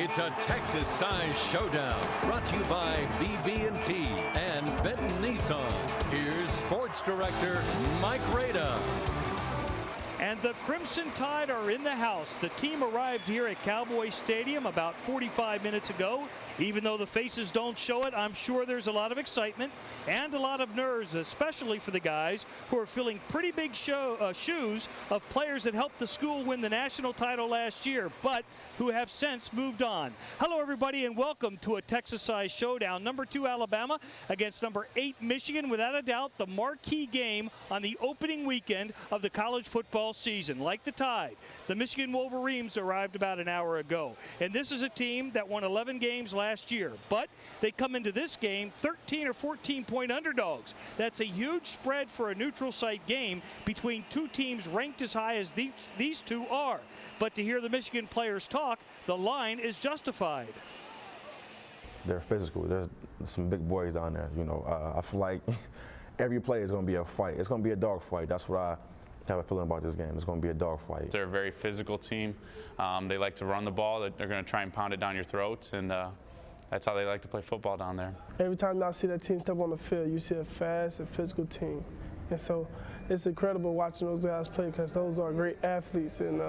It's a Texas-sized showdown brought to you by BB&T and Benton Nissan. Here's Sports Director Mike Rada. And the Crimson Tide are in the house. The team arrived here at Cowboy Stadium about 45 minutes ago. Even though the faces don't show it, I'm sure there's a lot of excitement and a lot of nerves, especially for the guys who are filling pretty big shoes of players that helped the school win the national title last year, but who have since moved on. Hello, everybody, and welcome to a Texas-sized showdown. Number 2 Alabama against number 8 Michigan. Without a doubt, the marquee game on the opening weekend of the college football season. Like the Tide, the Michigan Wolverines arrived about an hour ago, and this is a team that won 11 games last year, but they come into this game 13 or 14-point underdogs. That's a huge spread for a neutral site game between two teams ranked as high as these two are. But to hear the Michigan players talk, the line is justified. They're physical. There's some big boys down there. You know, I feel like every play is going to be a fight. It's going to be a dog fight. That's what I have a feeling about this game. It's going to be a dogfight. They're a very physical team. They like to run the ball. They're going to try and pound it down your throats, and that's how they like to play football down there. Every time I see that team step on the field, you see a fast and physical team. And so it's incredible watching those guys play because those are great athletes, and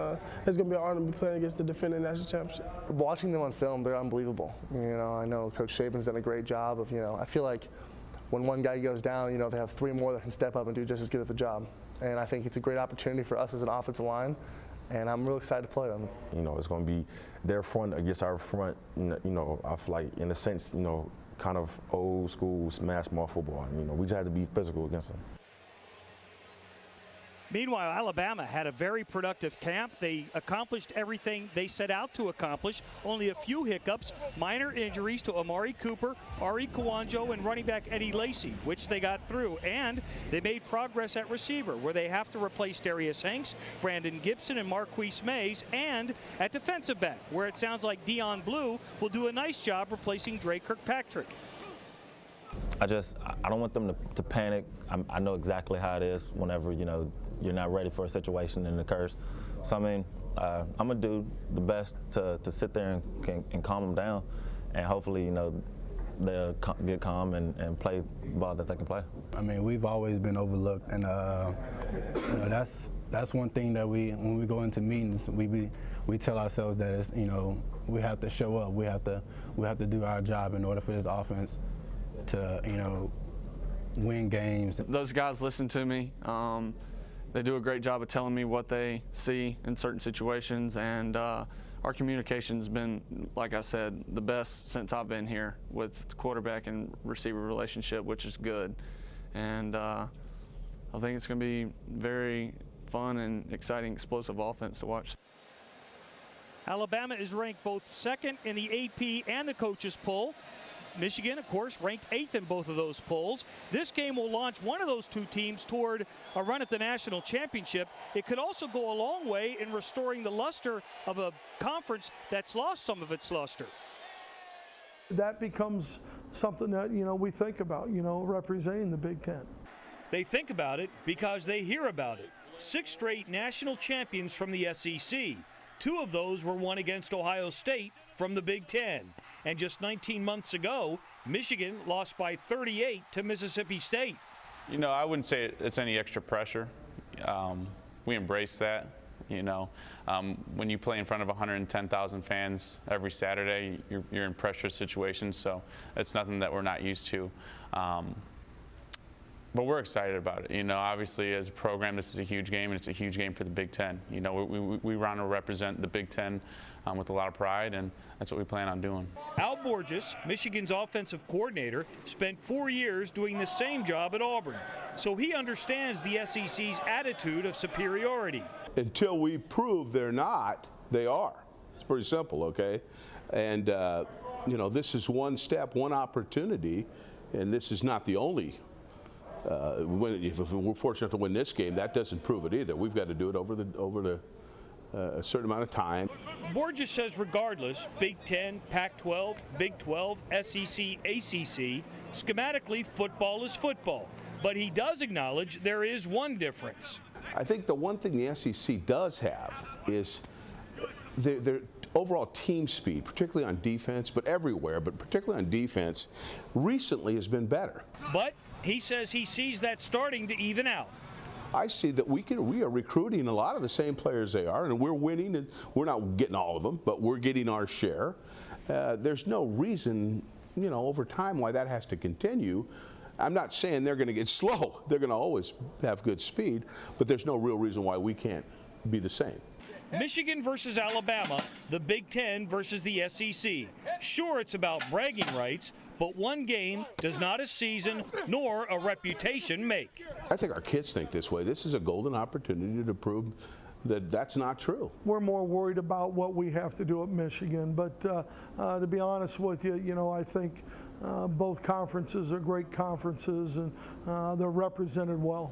it's going to be an honor to be playing against the defending national championship. Watching them on film, they're unbelievable. You know, I know Coach Shapen's done a great job of, I feel like when one guy goes down, they have 3 more that can step up and do just as good of a job. And I think it's a great opportunity for us as an offensive line, and I'm real excited to play them. It's going to be their front against our front. I feel like, in a sense, kind of old school smash mouth football. We just had to be physical against them. Meanwhile, Alabama had a very productive camp. They accomplished everything they set out to accomplish. Only a few hiccups, minor injuries to Amari Cooper, Ari Kwanjo, and running back Eddie Lacy, which they got through. And they made progress at receiver, where they have to replace Darius Hanks, Brandon Gibson, and Marquise Mays, and at defensive back, where it sounds like Dion Blue will do a nice job replacing Dre Kirkpatrick. I don't want them to panic. I know exactly how it is whenever, you're not ready for a situation and it occurs. So, I'm going to do the best to sit there and calm them down, and hopefully, they'll get calm and play the ball that they can play. We've always been overlooked, and that's one thing that when we go into meetings, we tell ourselves that it's, we have to show up. We have to do our job in order for this offense to, win games. Those guys listen to me. They do a great job of telling me what they see in certain situations, and our communication's been, like I said, the best since I've been here with the quarterback and receiver relationship, which is good. And I think it's going to be very fun and exciting, explosive offense to watch. Alabama is ranked both second in the AP and the coaches poll. Michigan, of course, ranked 8th in both of those polls. This game will launch one of those two teams toward a run at the national championship. It could also go a long way in restoring the luster of a conference that's lost some of its luster. That becomes something that, we think about, representing the Big Ten. They think about it because they hear about it. 6 straight national champions from the SEC. 2 of those were won against Ohio State from the Big Ten. And just 19 months ago, Michigan lost by 38 to Mississippi State. I wouldn't say it's any extra pressure. We embrace that. When you play in front of 110,000 fans every Saturday, you're in pressure situations, so it's nothing that we're not used to. But we're excited about it. Obviously, as a program, this is a huge game, and it's a huge game for the Big Ten. We want to represent the Big Ten with a lot of pride, and that's what we plan on doing. Al Borges, Michigan's offensive coordinator, spent 4 years doing the same job at Auburn, so he understands the SEC's attitude of superiority. Until we prove they're not, they are. It's pretty simple, okay? And, this is one step, one opportunity, and this is not the only if we're fortunate to win this game, that doesn't prove it either. We've got to do it over a certain amount of time. Borges says regardless, Big Ten, Pac-12, Big 12, SEC, ACC, schematically football is football. But he does acknowledge there is one difference. I think the one thing the SEC does have is their overall team speed, particularly on defense, but everywhere, but particularly on defense, recently has been better. But he says he sees that starting to even out. I see that we are recruiting a lot of the same players they are, and we're winning, and we're not getting all of them, but we're getting our share. There's no reason, over time why that has to continue. I'm not saying they're going to get slow. They're going to always have good speed, but there's no real reason why we can't be the same. Michigan versus Alabama, the Big Ten versus the SEC. Sure, it's about bragging rights, but one game does not a season nor a reputation make. I think our kids think this way. This is a golden opportunity to prove that that's not true. We're more worried about what we have to do at Michigan, but to be honest with you, I think both conferences are great conferences, and they're represented well.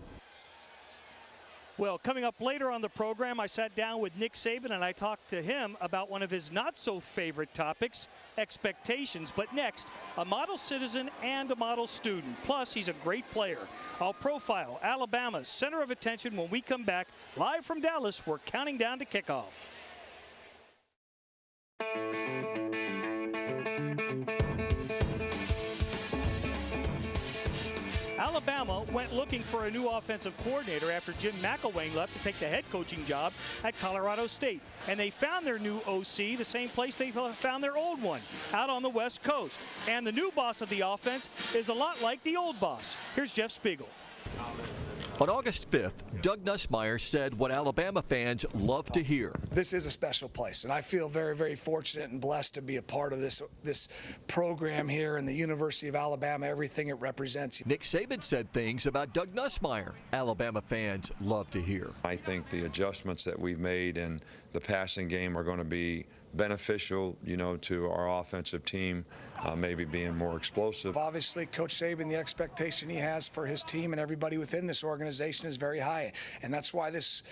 Well, coming up later on the program, I sat down with Nick Saban and I talked to him about one of his not-so-favorite topics, expectations. But next, a model citizen and a model student. Plus, he's a great player. I'll profile Alabama's center of attention when we come back. Live from Dallas, we're counting down to kickoff. Alabama went looking for a new offensive coordinator after Jim McElwain left to take the head coaching job at Colorado State. And they found their new OC the same place they found their old one, out on the West Coast. And the new boss of the offense is a lot like the old boss. Here's Jeff Spiegel. On August 5th, Doug Nussmeier said what Alabama fans love to hear. This is a special place, and I feel very, very fortunate and blessed to be a part of this program here in the University of Alabama, everything it represents. Nick Saban said things about Doug Nussmeier Alabama fans love to hear. I think the adjustments that we've made in the passing game are going to be beneficial, to our offensive team, maybe being more explosive. Obviously, Coach Saban, the expectation he has for his team and everybody within this organization is very high, and that's why this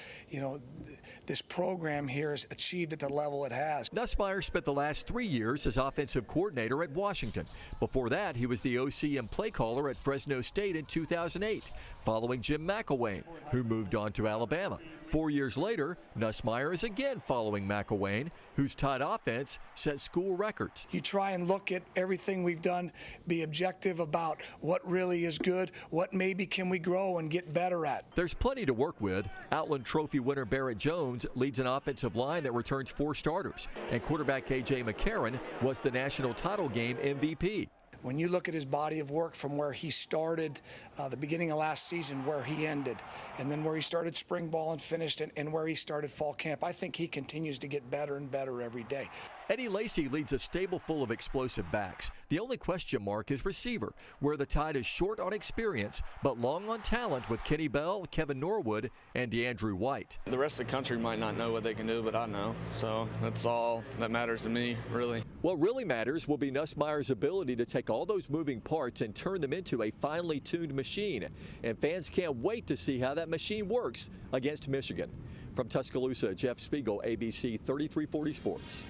program here is achieved at the level it has. Nussmeier spent the last 3 years as offensive coordinator at Washington. Before that, he was the OC and play caller at Fresno State in 2008, following Jim McElwain, who moved on to Alabama. 4 years later, Nussmeier is again following McElwain, whose tight offense set school records. You try and look at everything we've done, be objective about what really is good, what maybe can we grow and get better at. There's plenty to work with. Outland Trophy winner Barrett Jones leads an offensive line that returns 4 starters, and quarterback A.J. McCarron was the national title game MVP. When you look at his body of work from where he started the beginning of last season, where he ended, and then where he started spring ball and finished, and where he started fall camp, I think he continues to get better and better every day. Eddie Lacy leads a stable full of explosive backs. The only question mark is receiver, where the Tide is short on experience, but long on talent with Kenny Bell, Kevin Norwood, and DeAndrew White. The rest of the country might not know what they can do, but I know. So that's all that matters to me, really. What really matters will be Nussmeier's ability to take all those moving parts and turn them into a finely tuned machine. And fans can't wait to see how that machine works against Michigan. From Tuscaloosa, Jeff Spiegel, ABC 3340 Sports.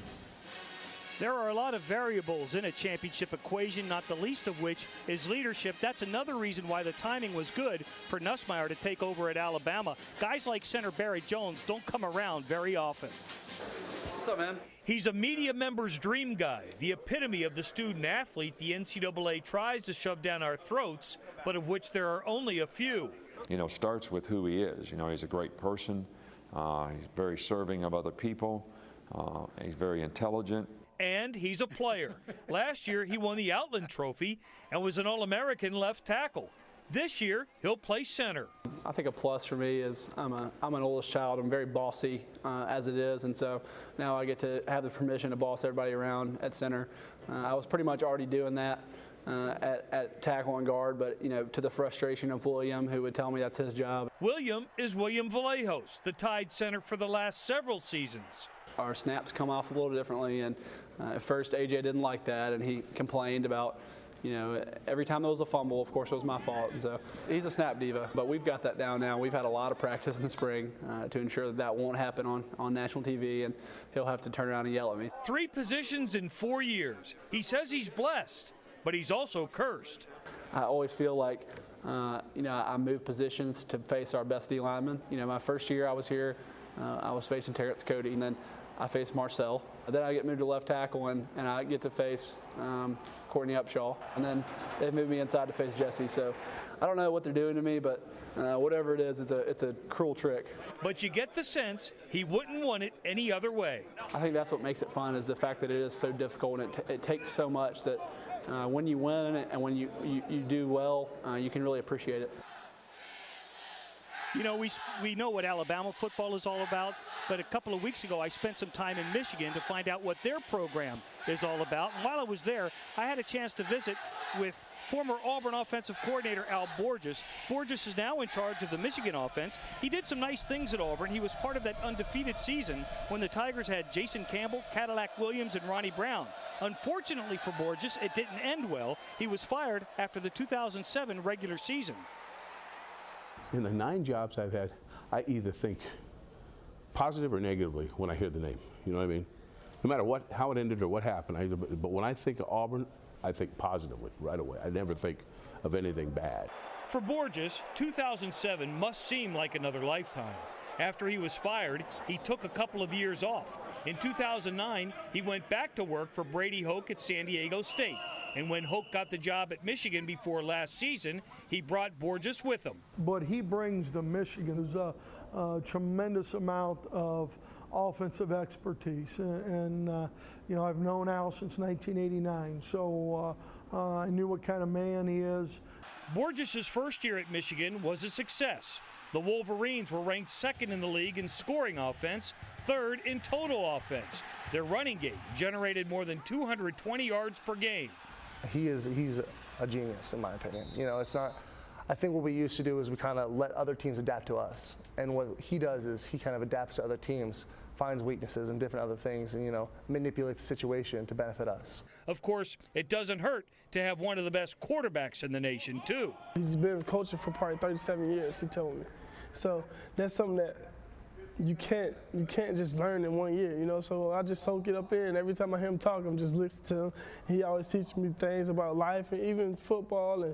There are a lot of variables in a championship equation, not the least of which is leadership. That's another reason why the timing was good for Nussmeier to take over at Alabama. Guys like center Barrett Jones don't come around very often. What's up, man? He's a media member's dream guy, the epitome of the student athlete the NCAA tries to shove down our throats, but of which there are only a few. Starts with who he is. He's a great person. He's very serving of other people. He's very intelligent. And he's a player. Last year, he won the Outland Trophy and was an All-American left tackle. This year, he'll play center. I think a plus for me is I'm an oldest child. I'm very bossy as it is, and so now I get to have the permission to boss everybody around at center. I was pretty much already doing that at tackle and guard, but to the frustration of William, who would tell me that's his job. William is William Vallejos, the Tide center for the last several seasons. Our snaps come off a little differently, and at first AJ didn't like that, and he complained about, every time there was a fumble, of course it was my fault. And so he's a snap diva, but we've got that down now. We've had a lot of practice in the spring to ensure that won't happen on national TV, and he'll have to turn around and yell at me. 3 positions in 4 years. He says he's blessed, but he's also cursed. I always feel like, I move positions to face our best D lineman. My first year I was here, I was facing Terrence Cody, and then I face Marcel. Then I get moved to left tackle, and I get to face Courtney Upshaw. And then they've moved me inside to face Jesse. So I don't know what they're doing to me, but whatever it is, it's a cruel trick. But you get the sense he wouldn't want it any other way. I think that's what makes it fun, is the fact that it is so difficult, and it takes so much that when you win and when you do well, you can really appreciate it. You know, we know what Alabama football is all about, but a couple of weeks ago I spent some time in Michigan to find out what their program is all about. And while I was there, I had a chance to visit with former Auburn offensive coordinator Al Borges. Borges is now in charge of the Michigan offense. He did some nice things at Auburn. He was part of that undefeated season when the Tigers had Jason Campbell, Cadillac Williams, and Ronnie Brown. Unfortunately for Borges, it didn't end well. He was fired after the 2007 regular season. In the 9 jobs I've had, I either think positive or negatively when I hear the name. You know what I mean? No matter how it ended or what happened, but when I think of Auburn, I think positively right away. I never think of anything bad. For Borges, 2007 must seem like another lifetime. After he was fired, he took a couple of years off. In 2009, he went back to work for Brady Hoke at San Diego State. And when Hoke got the job at Michigan before last season, he brought Borges with him. But he brings to Michigan is a tremendous amount of offensive expertise. And you know, I've known Al since 1989, so I knew what kind of man he is. Borges' first year at Michigan was a success. The Wolverines were ranked second in the league in scoring offense, third in total offense. Their running game generated more than 220 yards per game. He's a genius, in my opinion. You know, it's not. I think what we used to do is we kind of let other teams adapt to us, and what he does is he kind of adapts to other teams, finds weaknesses and different other things, and, you know, manipulates the situation to benefit us. Of course, it doesn't hurt to have one of the best quarterbacks in the nation, too. He's been coaching for probably 37 years, he told me. So that's something that you can't just learn in 1 year, you know. So I just soak it up in. Every time I hear him talk, I'm just listening to him. He always teaches me things about life and even football and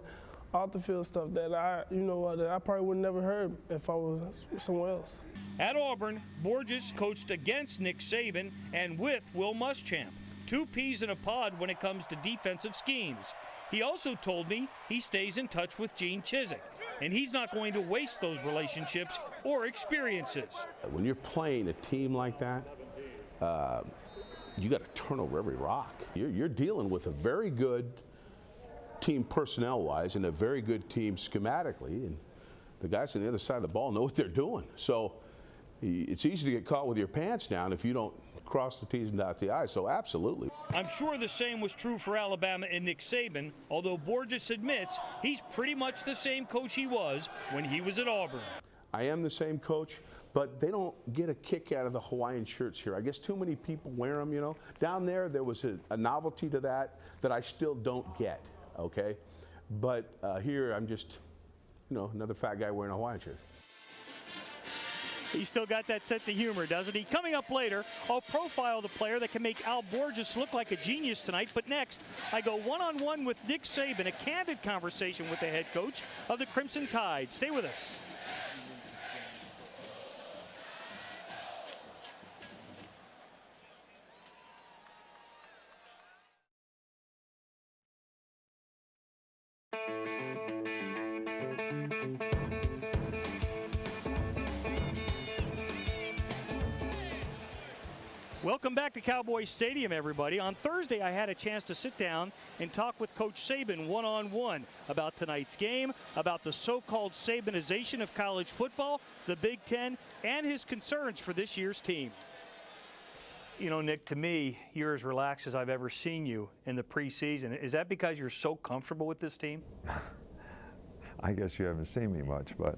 off the field stuff that that I probably would never heard if I was somewhere else. At Auburn, Borges coached against Nick Saban and with Will Muschamp. 2 peas in a pod when it comes to defensive schemes. He also told me he stays in touch with Gene Chizik, and he's not going to waste those relationships or experiences. When you're playing a team like that, you got to turn over every rock. You're dealing with a very good team personnel-wise and a very good team schematically, and the guys on the other side of the ball know what they're doing. So it's easy to get caught with your pants down if you don't cross the T's and dot the I's, so absolutely. I'm sure the same was true for Alabama and Nick Saban, although Borges admits he's pretty much the same coach he was when he was at Auburn. I am the same coach, but they don't get a kick out of the Hawaiian shirts here. I guess too many people wear them, you know. Down there was a novelty to that I still don't get, okay? But here I'm just, you know, another fat guy wearing a Hawaiian shirt. He's still got that sense of humor, doesn't he? Coming up later, I'll profile the player that can make Al Borges look like a genius tonight. But next, I go one-on-one with Nick Saban, a candid conversation with the head coach of the Crimson Tide. Stay with us. Welcome back to Cowboy Stadium, everybody. On Thursday, I had a chance to sit down and talk with Coach Saban one-on-one about tonight's game, about the so-called Sabanization of college football, the Big Ten, and his concerns for this year's team. You know, Nick, to me, you're as relaxed as I've ever seen you in the preseason. Is that because you're so comfortable with this team? I guess you haven't seen me much, but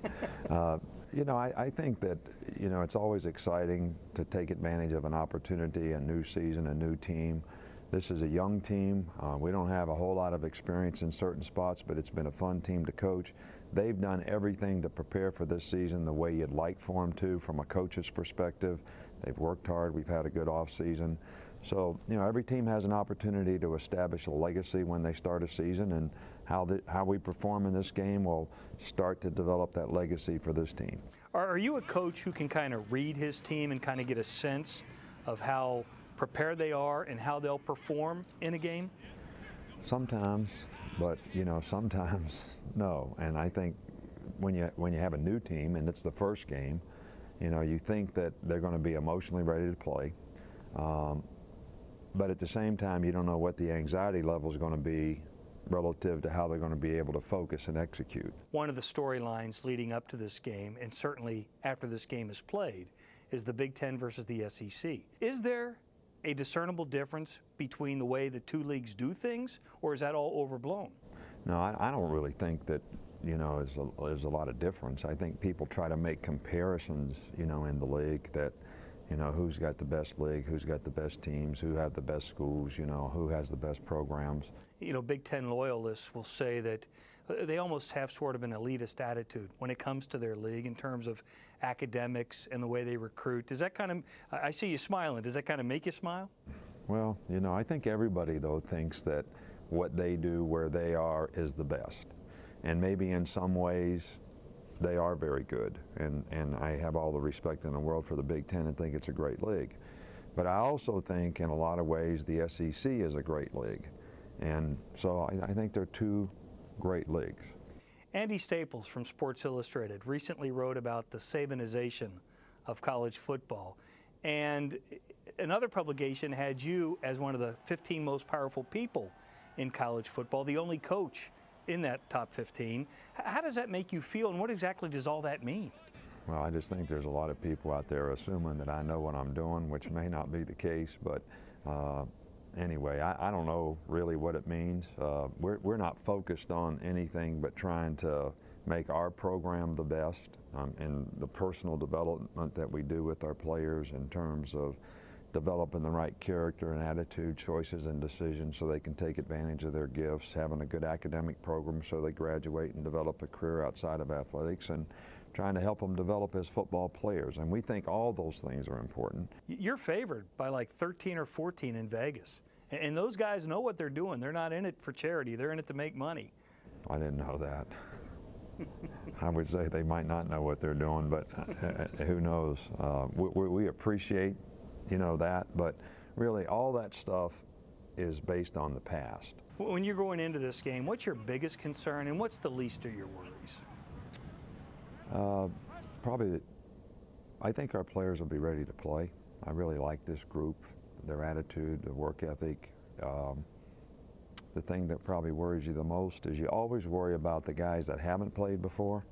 you know, I think that, you know, it's always exciting to take advantage of an opportunity, a new season, a new team. This is a young team. We don't have a whole lot of experience in certain spots, but it's been a fun team to coach. They've done everything to prepare for this season the way you'd like for them to from a coach's perspective. They've worked hard. We've had a good off season. So, you know, every team has an opportunity to establish a legacy when they start a season, and how we perform in this game will start to develop that legacy for this team. Are you a coach who can kind of read his team and kind of get a sense of how prepared they are and how they'll perform in a game? Sometimes, but sometimes no. And I think when you have a new team and it's the first game, you think that they're going to be emotionally ready to play. But at the same time, you don't know what the anxiety level is going to be relative to how they're going to be able to focus and execute. One of the storylines leading up to this game, and certainly after this game is played, is the Big Ten versus the SEC. Is there a discernible difference between the way the two leagues do things, or is that all overblown? No, I don't really think that there's a lot of difference. I think people try to make comparisons, in the league that, who's got the best league, who's got the best teams, who have the best schools, who has the best programs. Big Ten loyalists will say that they almost have sort of an elitist attitude when it comes to their league in terms of academics and the way they recruit. Does that kind of, I see you smiling, does that kind of make you smile? Well, I think everybody, though, thinks that what they do where they are is the best. And maybe in some ways they are very good. And I have all the respect in the world for the Big Ten and think it's a great league. But I also think in a lot of ways the SEC is a great league. And so I think they're two great leagues. Andy Staples from Sports Illustrated recently wrote about the Sabanization of college football. And another publication had you as one of the 15 most powerful people in college football, the only coach in that top 15. How does that make you feel, and what exactly does all that mean? Well, I just think there's a lot of people out there assuming that I know what I'm doing, which may not be the case, but anyway, I don't know really what it means. We're not focused on anything but trying to make our program the best, and the personal development that we do with our players in terms of developing the right character and attitude, choices and decisions so they can take advantage of their gifts, having a good academic program so they graduate and develop a career outside of athletics, and trying to help them develop as football players. And we think all those things are important. You're favored by like 13 or 14 in Vegas. And those guys know what they're doing. They're not in it for charity. They're in it to make money. I didn't know that. I would say they might not know what they're doing, but who knows? We appreciate that, but really all that stuff is based on the past. When you're going into this game, what's your biggest concern and what's the least of your worries? Probably I think our players will be ready to play. I really like this group, their attitude, their work ethic. The thing that probably worries you the most is you always worry about the guys that haven't played before.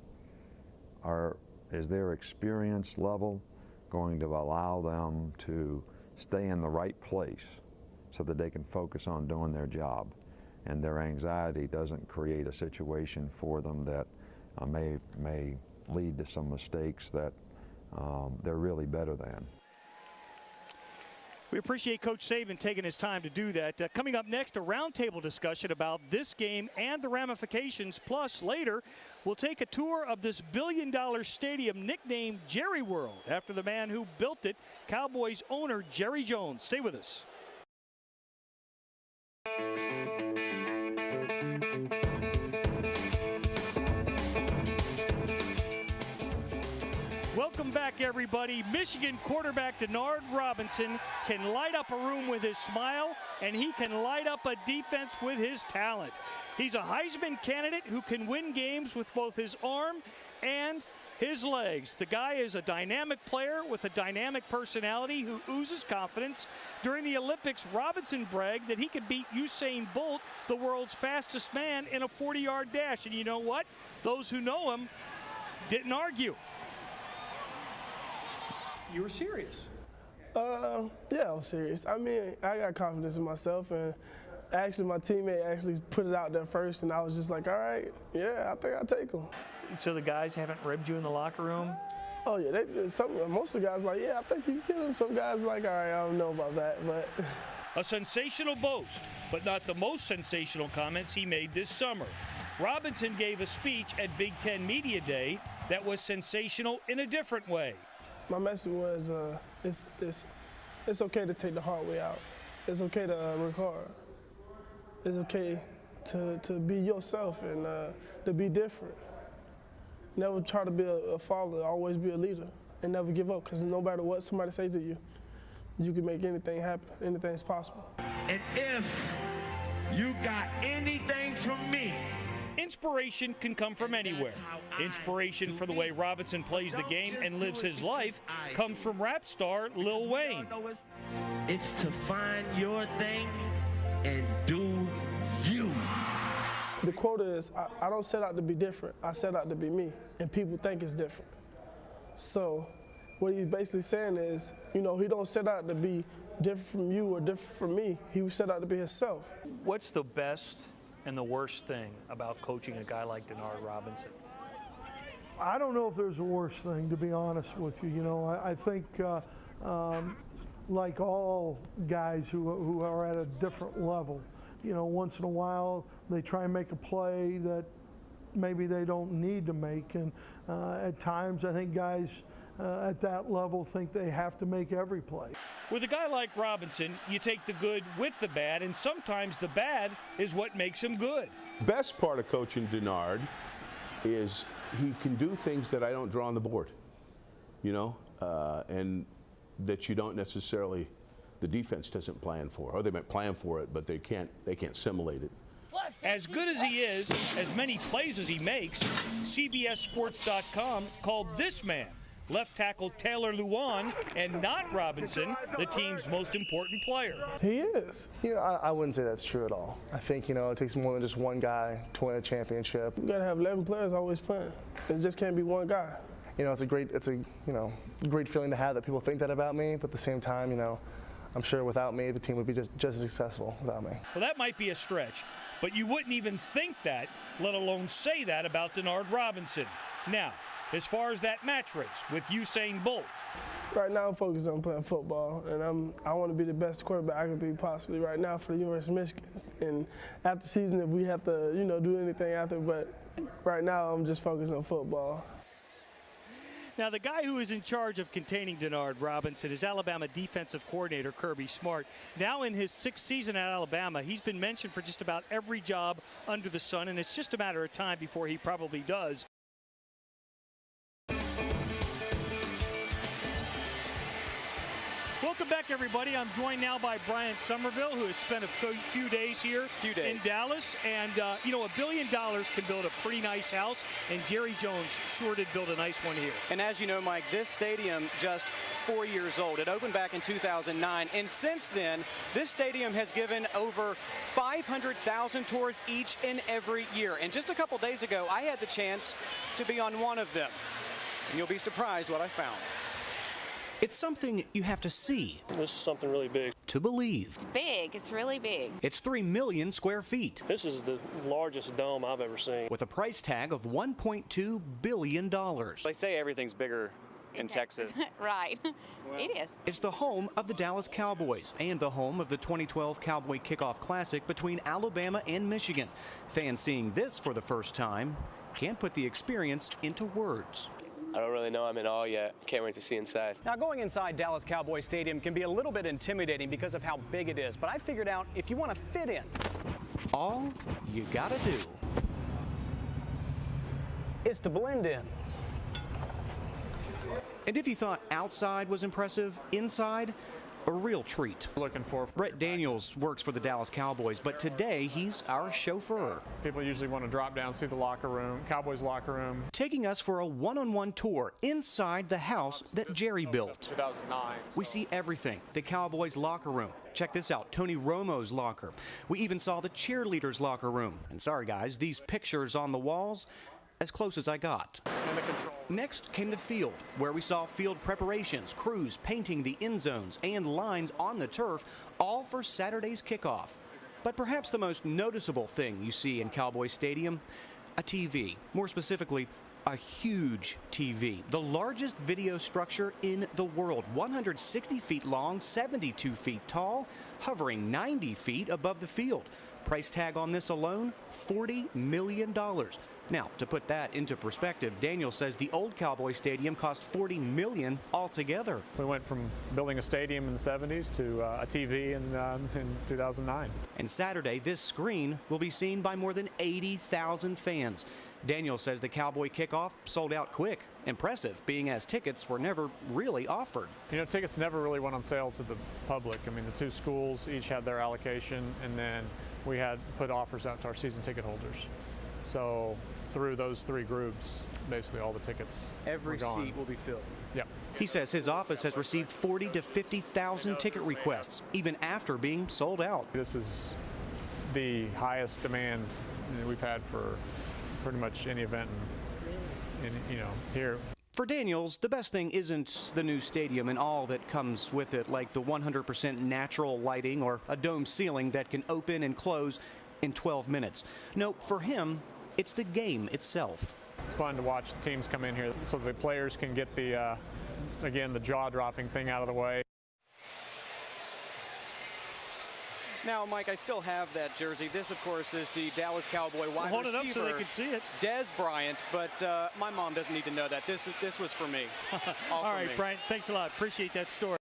Is their experience level going to allow them to stay in the right place so that they can focus on doing their job, and their anxiety doesn't create a situation for them that may lead to some mistakes that they're really better than. We appreciate Coach Saban taking his time to do that. Coming up next, a roundtable discussion about this game and the ramifications. Plus, later, we'll take a tour of this billion-dollar stadium nicknamed Jerry World after the man who built it, Cowboys owner Jerry Jones. Stay with us. Welcome back, everybody. Michigan quarterback Denard Robinson can light up a room with his smile, and he can light up a defense with his talent. He's a Heisman candidate who can win games with both his arm and his legs. The guy is a dynamic player with a dynamic personality who oozes confidence. During the Olympics, Robinson bragged that he could beat Usain Bolt, the world's fastest man, in a 40-yard dash. And you know what? Those who know him didn't argue. You were serious. Yeah, I was serious. I mean, I got confidence in myself, and actually my teammate actually put it out there first, and I was just like, all right, yeah, I think I'll take him. So the guys haven't ribbed you in the locker room? Oh, yeah, most of the guys like, yeah, I think you can get him. Some guys like, all right, I don't know about that, but. A sensational boast, but not the most sensational comments he made this summer. Robinson gave a speech at Big Ten Media Day that was sensational in a different way. My message was, it's okay to take the hard way out. It's okay to work hard. It's okay to be yourself and to be different. Never try to be a follower, always be a leader, and never give up, because no matter what somebody says to you, you can make anything happen. Anything's possible. And if you got anything from me, inspiration can come from anywhere. Inspiration for the way Robinson plays the game and lives his life comes from rap star Lil Wayne. It's to find your thing and do you. The quote is, I don't set out to be different, I set out to be me, and people think it's different. So what he's basically saying is, you know, he don't set out to be different from you or different from me. He set out to be himself. What's the best and the worst thing about coaching a guy like Denard Robinson? I don't know if there's a worse thing, to be honest with you. You know, I think like all guys who are at a different level, you know, once in a while they try and make a play that maybe they don't need to make. And at times I think guys at that level think they have to make every play. With a guy like Robinson, you take the good with the bad, and sometimes the bad is what makes him good. Best part of coaching Denard is he can do things that I don't draw on the board, you know, and that you don't necessarily, the defense doesn't plan for, or they might plan for it, but they can't simulate it. As good as he is, as many plays as he makes, CBSSports.com called this man, left tackle Taylor Lewan, and not Robinson, the team's most important player. He is. You know, I wouldn't say that's true at all. I think, you know, it takes more than just one guy to win a championship. You got to have 11 players always playing. It just can't be one guy. You know, it's a great feeling to have that people think that about me, but at the same time, you know, I'm sure without me, the team would be just as successful without me. Well, that might be a stretch, but you wouldn't even think that, let alone say that about Denard Robinson. Now, as far as that match race with Usain Bolt. Right now I'm focused on playing football, and I want to be the best quarterback I can be possibly right now for the University of Michigan. And after the season, if we have to, you know, do anything after, but right now I'm just focused on football. Now, the guy who is in charge of containing Denard Robinson is Alabama defensive coordinator Kirby Smart. Now in his 6th season at Alabama, he's been mentioned for just about every job under the sun, and it's just a matter of time before he probably does. Welcome back, everybody. I'm joined now by Brian Somerville, who has spent a few days here in Dallas. And, you know, $1 billion can build a pretty nice house, and Jerry Jones sure did build a nice one here. And as you know, Mike, this stadium just 4 years old. It opened back in 2009, and since then, this stadium has given over 500,000 tours each and every year. And just a couple days ago, I had the chance to be on one of them. And you'll be surprised what I found. It's something you have to see. This is something really big. To believe. It's big. It's really big. It's 3 million square feet. This is the largest dome I've ever seen. With a price tag of $1.2 billion. They say everything's bigger in Texas. Right. It is. It's the home of the Dallas Cowboys and the home of the 2012 Cowboy Kickoff Classic between Alabama and Michigan. Fans seeing this for the first time can't put the experience into words. I don't really know. I'm in awe yet. Can't wait to see inside. Now, going inside Dallas Cowboy Stadium can be a little bit intimidating because of how big it is, but I figured out if you want to fit in, all you gotta do is to blend in. And if you thought outside was impressive, inside, a real treat. Looking for Brett Daniels works for the Dallas Cowboys, but today he's our chauffeur. People usually want to drop down, see the locker room, Cowboys locker room. Taking us for a one-on-one tour inside the house that Jerry built. 2009. We see everything. The Cowboys locker room. Check this out, Tony Romo's locker. We even saw the cheerleaders' locker room. And sorry guys, these pictures on the walls, as close as I got. Next came the field, where we saw field preparations, crews painting the end zones, and lines on the turf, all for Saturday's kickoff. But perhaps the most noticeable thing you see in Cowboy Stadium, a TV. More specifically, a huge TV, the largest video structure in the world, 160 feet long, 72 feet tall, hovering 90 feet above the field. Price tag on this alone, $40 million. Now, to put that into perspective, Daniel says the old Cowboy Stadium cost $40 million altogether. We went from building a stadium in the 70s to a TV in 2009. And Saturday, this screen will be seen by more than 80,000 fans. Daniel says the Cowboy kickoff sold out quick. Impressive, being as tickets were never really offered. You know, tickets never really went on sale to the public. I mean, the two schools each had their allocation, and then we had put offers out to our season ticket holders. So through those three groups, basically all the tickets Every were gone. seat will be filled. Yep. He says his office has received 40 to 50,000 ticket requests, even after being sold out. This is the highest demand we've had for pretty much any event here. For Daniels, the best thing isn't the new stadium and all that comes with it, like the 100% natural lighting or a dome ceiling that can open and close in 12 minutes. No, for him, it's the game itself. It's fun to watch the teams come in here so the players can get the, again, the jaw-dropping thing out of the way. Now, Mike, I still have that jersey. This, of course, is the Dallas Cowboy wide Hold it receiver. up so they can see it. Des Bryant, but my mom doesn't need to know that. This was for me. All right, Bryant, thanks a lot. Appreciate that story.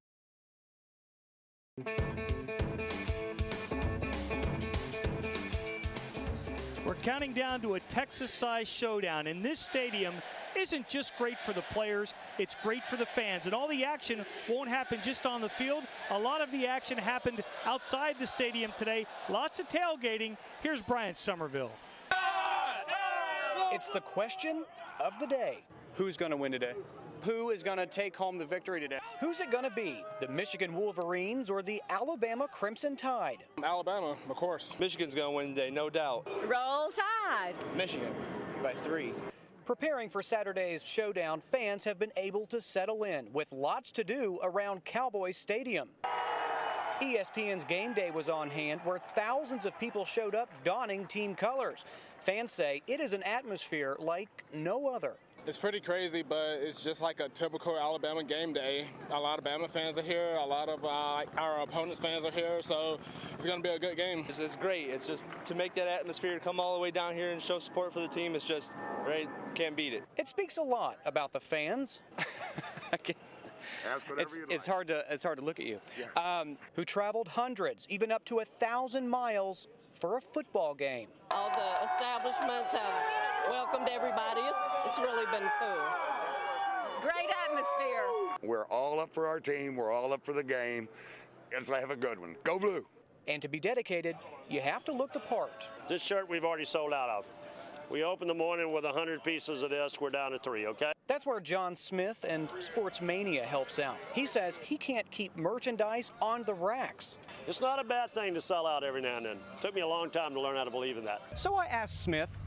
We're counting down to a Texas-sized showdown, and this stadium isn't just great for the players, it's great for the fans. And all the action won't happen just on the field. A lot of the action happened outside the stadium today. Lots of tailgating. Here's Bryant Somerville. It's the question of the day. Who's going to win today? Who is going to take home the victory today? Who's it going to be? The Michigan Wolverines or the Alabama Crimson Tide? Alabama, of course. Michigan's going to win today, no doubt. Roll Tide. Michigan by 3. Preparing for Saturday's showdown, fans have been able to settle in with lots to do around Cowboy Stadium. ESPN's Game Day was on hand where thousands of people showed up donning team colors. Fans say it is an atmosphere like no other. It's pretty crazy, but it's just like a typical Alabama game day. A lot of Bama fans are here. A lot of our opponents' fans are here, so it's going to be a good game. It's great. It's just to make that atmosphere, come all the way down here and show support for the team. It's just, right, can't beat it. It speaks a lot about the fans. It's hard to look at you. Yeah. Who traveled hundreds, even up to 1,000 miles for a football game. All the establishments have welcomed everybody. It's really been cool. Great atmosphere. We're all up for our team. We're all up for the game. Let's have a good one. Go Blue. And to be dedicated, you have to look the part. This shirt we've already sold out of. We opened the morning with 100 pieces of this. We're down to 3, okay? That's where John Smith and Sports Mania helps out. He says he can't keep merchandise on the racks. It's not a bad thing to sell out every now and then. It took me a long time to learn how to believe in that. So I asked Smith,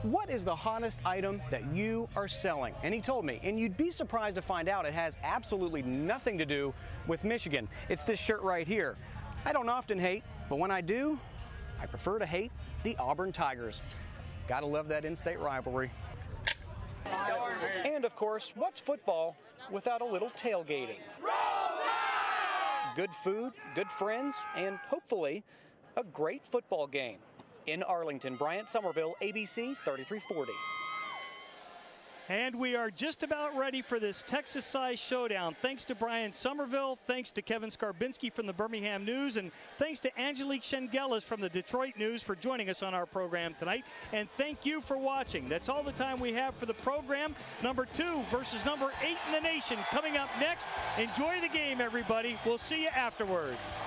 what is the hottest item that you are selling? And he told me, and you'd be surprised to find out it has absolutely nothing to do with Michigan. It's this shirt right here. I don't often hate, but when I do, I prefer to hate the Auburn Tigers. Gotta love that in-state rivalry. And of course, what's football without a little tailgating? Good food, good friends, and hopefully a great football game. In Arlington, Bryant Somerville, ABC 3340. And we are just about ready for this Texas-sized showdown. Thanks to Brian Somerville, thanks to Kevin Skarbinski from the Birmingham News, and thanks to Angelique Shengelis from the Detroit News for joining us on our program tonight. And thank you for watching. That's all the time we have for the program. Number 2 versus number 8 in the nation coming up next. Enjoy the game, everybody. We'll see you afterwards.